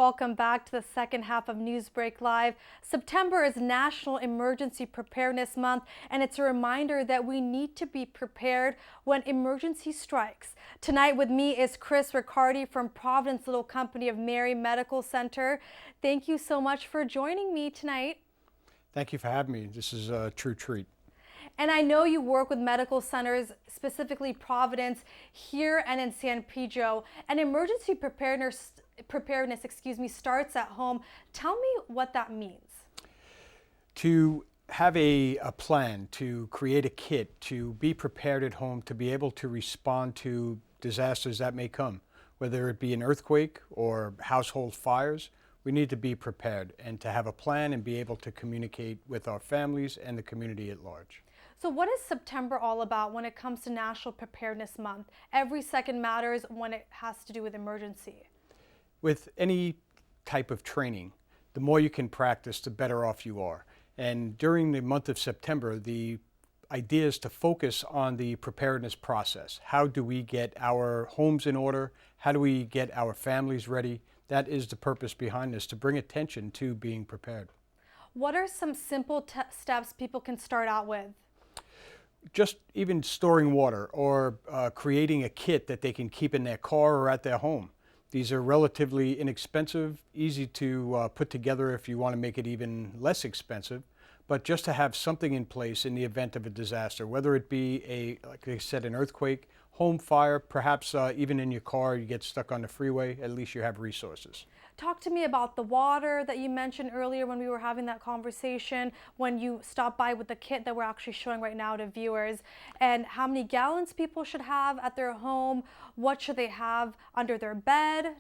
Welcome back to the second half of NewsBreak Live. September is National Emergency Preparedness Month, and it's a reminder that we need to be prepared when emergency strikes. Tonight with me is Riccardi from Providence Little Company of Mary Medical Center. Thank you so much for joining me tonight. Thank you for having me. This is a true treat. And I know you work with medical centers, specifically Providence, here and in San Pedro. And emergency preparedness, starts at home. Tell me what that means. To have a plan, to create a kit, to be prepared at home, to be able to respond to disasters that may come, whether it be an earthquake or household fires, we need to be prepared and to have a plan and be able to communicate with our families and the community at large. So what is September all about when it comes to National Preparedness Month? Every second matters when it has to do with emergency. With any type of training, the more you can practice, the better off you are. And during the month of September, the idea is to focus on the preparedness process. How do we get our homes in order? How do we get our families ready? That is the purpose behind this, to bring attention to being prepared. What are some simple steps people can start out with? Just even storing water or creating a kit that they can keep in their car or at their home. These are relatively inexpensive, easy to put together if you want to make it even less expensive, but just to have something in place in the event of a disaster, whether it be like I said, an earthquake, home fire, perhaps even in your car, you get stuck on the freeway, at least you have resources. Talk to me about the water that you mentioned earlier when we were having that conversation, when you stopped by with the kit that we're actually showing right now to viewers, and how many gallons people should have at their home, what should they have under their bed?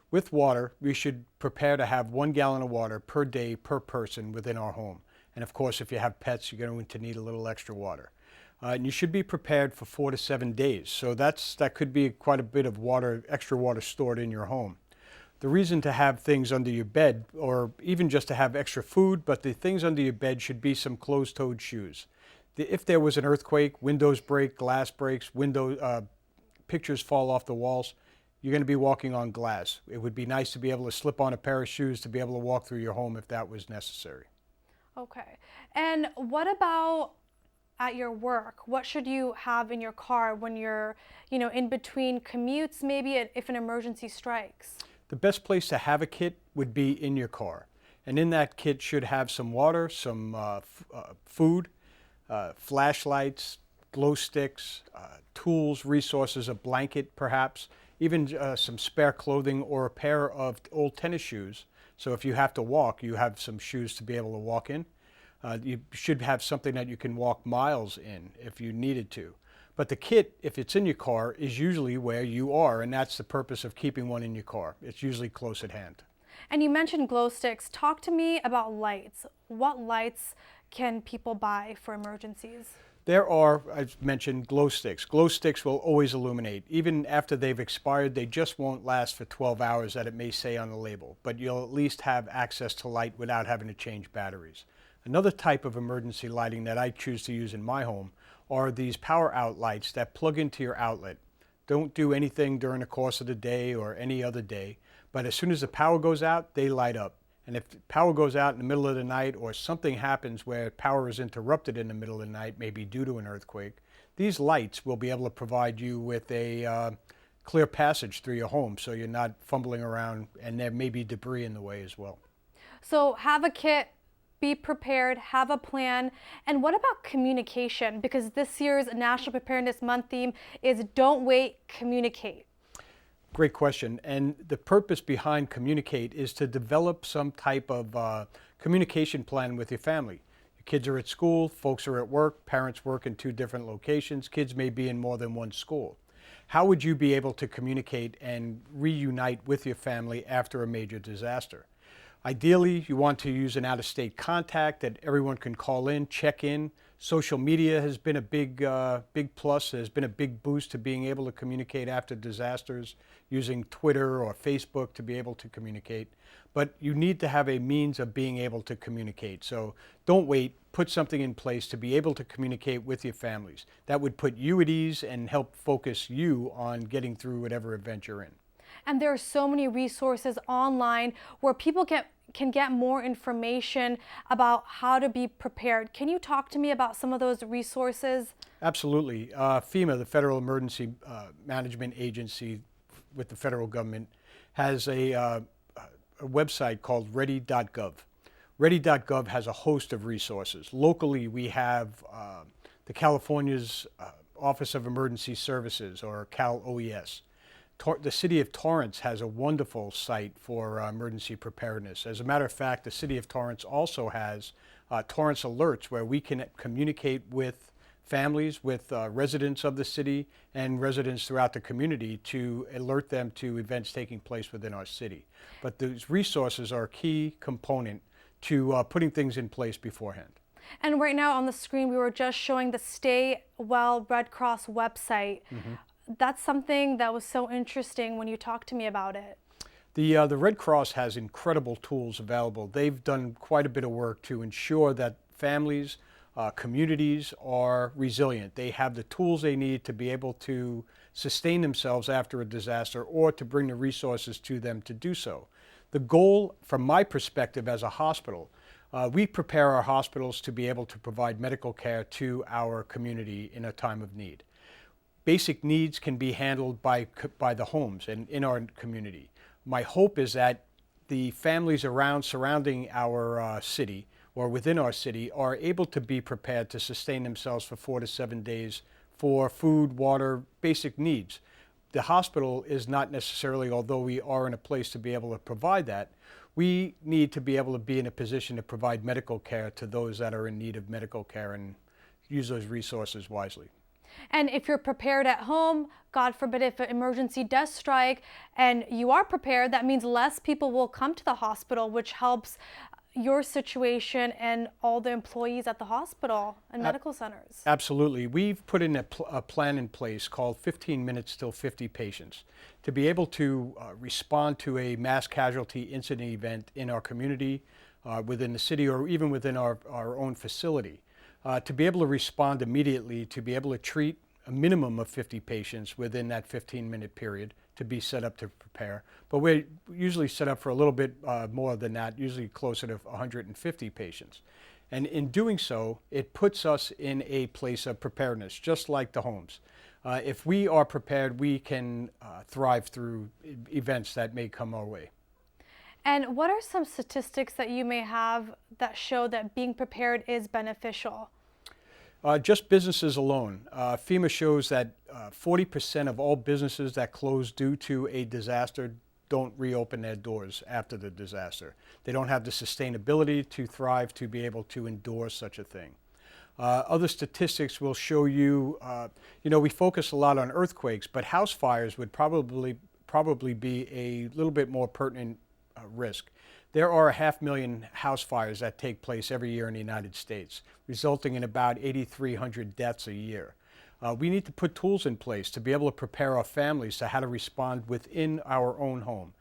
With water, we should prepare to have 1 gallon of water per day per person within our home. And of course, if you have pets, you're going to need a little extra water. And you should be prepared for 4 to 7 days. So that could be quite a bit of water, extra water stored in your home. The reason to have things under your bed, or even just to have extra food, but the things under your bed should be some closed-toed shoes. If there was an earthquake, windows break, glass breaks, pictures fall off the walls, you're going to be walking on glass. It would be nice to be able to slip on a pair of shoes to be able to walk through your home if that was necessary. Okay. And what about at your work? What should you have in your car when you're, in between commutes, maybe if an emergency strikes? The best place to have a kit would be in your car. And in that kit should have some water, some food, flashlights, glow sticks, tools, resources, a blanket perhaps, even some spare clothing or a pair of old tennis shoes. So if you have to walk, you have some shoes to be able to walk in. You should have something that you can walk miles in if you needed to. But the kit, if it's in your car, is usually where you are, and that's the purpose of keeping one in your car. It's usually close at hand. And you mentioned glow sticks. Talk to me about lights. What lights can people buy for emergencies? There are, I've mentioned, glow sticks. Glow sticks will always illuminate. Even after they've expired, they just won't last for 12 hours that it may say on the label, but you'll at least have access to light without having to change batteries. Another type of emergency lighting that I choose to use in my home are these power out lights that plug into your outlet. Don't do anything during the course of the day or any other day, but as soon as the power goes out, they light up. And if the power goes out in the middle of the night or something happens where power is interrupted in the middle of the night, maybe due to an earthquake, these lights will be able to provide you with a clear passage through your home so you're not fumbling around, and there may be debris in the way as well. So have a kit, be prepared, have a plan. And what about communication? Because this year's National Preparedness Month theme is Don't Wait, Communicate. Great question. And the purpose behind communicate is to develop some type of communication plan with your family. Your kids are at school, folks are at work, parents work in 2 different locations, kids may be in more than one school. How would you be able to communicate and reunite with your family after a major disaster? Ideally, you want to use an out-of-state contact that everyone can call in, check in. Social media has been a big plus. There's been a big boost to being able to communicate after disasters, using Twitter or Facebook to be able to communicate. But you need to have a means of being able to communicate. So don't wait. Put something in place to be able to communicate with your families. That would put you at ease and help focus you on getting through whatever event you're in. And there are so many resources online where people can get more information about how to be prepared. Can you talk to me about some of those resources? Absolutely. FEMA, the Federal Emergency Management Agency with the federal government, has a website called ready.gov. Ready.gov has a host of resources. Locally, we have the California's Office of Emergency Services, or Cal OES. The city of Torrance has a wonderful site for emergency preparedness. As a matter of fact, the city of Torrance also has Torrance Alerts, where we can communicate with families, with residents of the city and residents throughout the community to alert them to events taking place within our city. But those resources are a key component to putting things in place beforehand. And right now on the screen, we were just showing the Stay Well Red Cross website. That's something that was so interesting when you talked to me about it. The Red Cross has incredible tools available. They've done quite a bit of work to ensure that families, communities are resilient. They have the tools they need to be able to sustain themselves after a disaster, or to bring the resources to them to do so. The goal, from my perspective as a hospital, we prepare our hospitals to be able to provide medical care to our community in a time of need. Basic needs can be handled by the homes and in our community. My hope is that the families surrounding our city, or within our city, are able to be prepared to sustain themselves for 4 to 7 days for food, water, basic needs. The hospital is not necessarily, although we are in a place to be able to provide that, we need to be able to be in a position to provide medical care to those that are in need of medical care, and use those resources wisely. And if you're prepared at home, God forbid if an emergency does strike and you are prepared, that means less people will come to the hospital, which helps your situation and all the employees at the hospital and medical centers. Absolutely. We've put in a plan in place called 15 minutes till 50 patients to be able to respond to a mass casualty incident event in our community, within the city, or even within our own facility. To be able to respond immediately, to be able to treat a minimum of 50 patients within that 15-minute period, to be set up to prepare. But we're usually set up for a little bit more than that, usually closer to 150 patients. And in doing so, it puts us in a place of preparedness, just like the homes. If we are prepared, we can thrive through events that may come our way. And what are some statistics that you may have that show that being prepared is beneficial? Just businesses alone. FEMA shows that 40% of all businesses that close due to a disaster don't reopen their doors after the disaster. They don't have the sustainability to thrive to be able to endure such a thing. Other statistics will show you, we focus a lot on earthquakes, but house fires would probably be a little bit more pertinent risk. There are 500,000 house fires that take place every year in the United States, resulting in about 8,300 deaths a year. We need to put tools in place to be able to prepare our families to how to respond within our own home.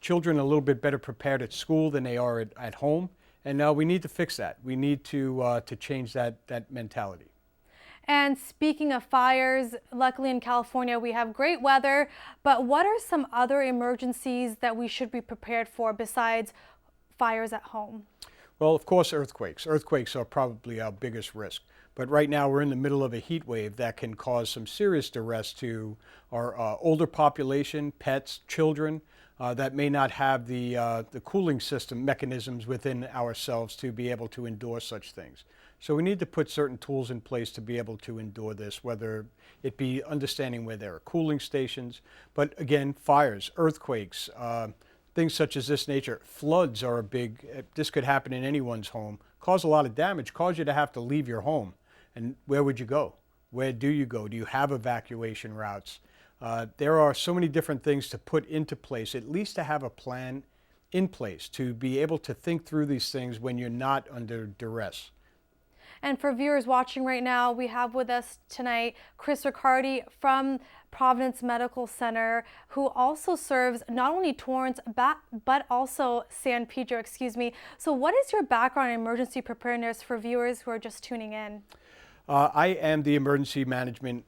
Children are a little bit better prepared at school than they are at home, and we need to fix that. We need to change that mentality. And speaking of fires, luckily in California we have great weather, but what are some other emergencies that we should be prepared for besides fires at home? Well, of course, earthquakes. Earthquakes are probably our biggest risk. But right now we're in the middle of a heat wave that can cause some serious duress to our older population, pets, children, that may not have the cooling system mechanisms within ourselves to be able to endure such things. So we need to put certain tools in place to be able to endure this, whether it be understanding where there are cooling stations, but again, fires, earthquakes, things such as this nature. Floods are a big, this could happen in anyone's home, cause a lot of damage, cause you to have to leave your home. And where would you go? Where do you go? Do you have evacuation routes? There are so many different things to put into place, at least to have a plan in place to be able to think through these things when you're not under duress. And for viewers watching right now, we have with us tonight Chris Riccardi from Providence Medical Center, who also serves not only Torrance but also San Pedro, So what is your background in emergency preparedness for viewers who are just tuning in? I am the emergency management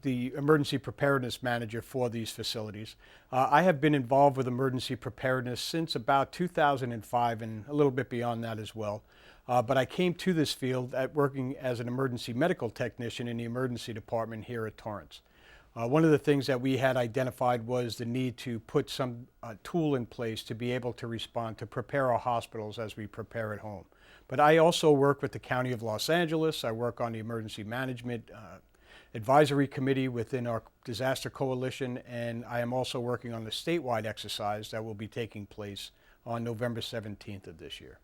the Emergency Preparedness Manager for these facilities. I have been involved with emergency preparedness since about 2005 and a little bit beyond that as well. But I came to this field at working as an emergency medical technician in the emergency department here at Torrance. One of the things that we had identified was the need to put some tool in place to be able to respond, to prepare our hospitals as we prepare at home. But I also work with the County of Los Angeles. I work on the Emergency Management Advisory Committee within our disaster coalition, and I am also working on the statewide exercise that will be taking place on November 17th of this year.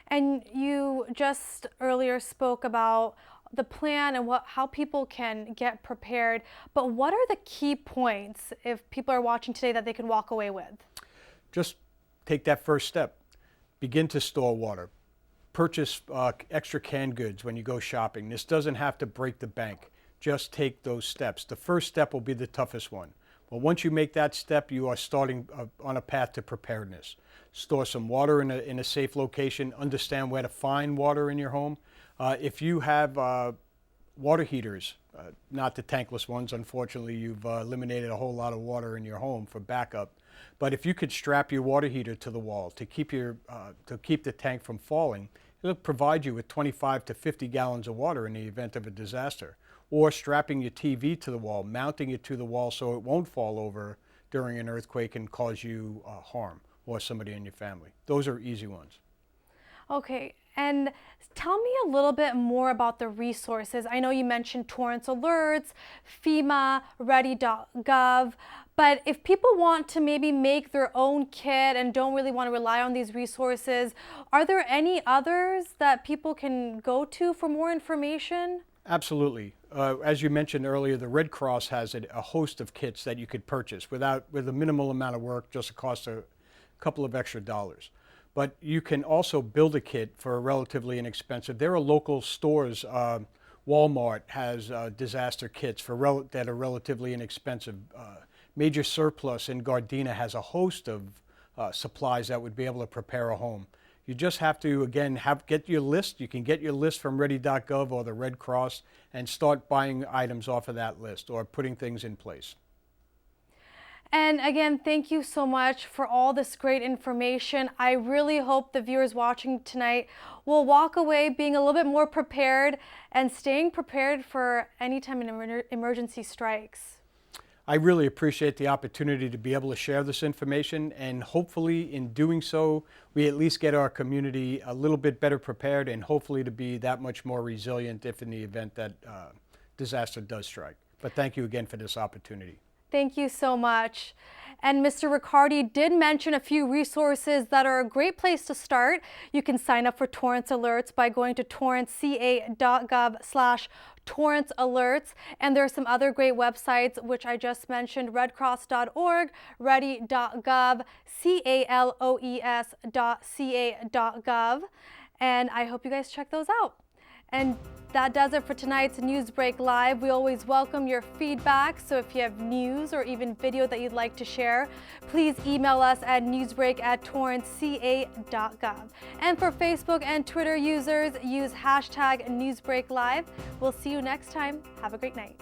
And you just earlier spoke about the plan and how people can get prepared, but what are the key points if people are watching today that they can walk away with? Just take that first step. Begin to store water. Purchase extra canned goods when you go shopping. This doesn't have to break the bank. Just take those steps. The first step will be the toughest one. But once you make that step, you are starting on a path to preparedness. Store some water in a safe location. Understand where to find water in your home. If you have water heaters, not the tankless ones, unfortunately, you've eliminated a whole lot of water in your home for backup. But if you could strap your water heater to the wall to keep the tank from falling, it'll provide you with 25 to 50 gallons of water in the event of a disaster. Or strapping your TV to the wall, mounting it to the wall so it won't fall over during an earthquake and cause you harm or somebody in your family. Those are easy ones. Okay, and tell me a little bit more about the resources. I know you mentioned Torrance Alerts, FEMA, ready.gov, but if people want to maybe make their own kit and don't really want to rely on these resources, are there any others that people can go to for more information? Absolutely. As you mentioned earlier, the Red Cross has a host of kits that you could purchase with a minimal amount of work, just a cost a couple of extra dollars. But you can also build a kit for relatively inexpensive. There are local stores. Walmart has disaster kits that are relatively inexpensive. Major Surplus in Gardena has a host of supplies that would be able to prepare a home. You just have to, again, get your list. You can get your list from ready.gov or the Red Cross and start buying items off of that list or putting things in place. And again, thank you so much for all this great information. I really hope the viewers watching tonight will walk away being a little bit more prepared and staying prepared for any time an emergency strikes. I really appreciate the opportunity to be able to share this information, and hopefully in doing so, we at least get our community a little bit better prepared and hopefully to be that much more resilient if in the event that disaster does strike. But thank you again for this opportunity. Thank you so much. And Mr. Riccardi did mention a few resources that are a great place to start. You can sign up for Torrance Alerts by going to torranceca.gov/Torrance Alerts. And there are some other great websites, which I just mentioned, redcross.org, ready.gov, caloes.ca.gov. And I hope you guys check those out. And that does it for tonight's NewsBreak Live. We always welcome your feedback, so if you have news or even video that you'd like to share, please email us at newsbreak@torranceca.gov. And for Facebook and Twitter users, use #NewsBreakLive. We'll see you next time. Have a great night.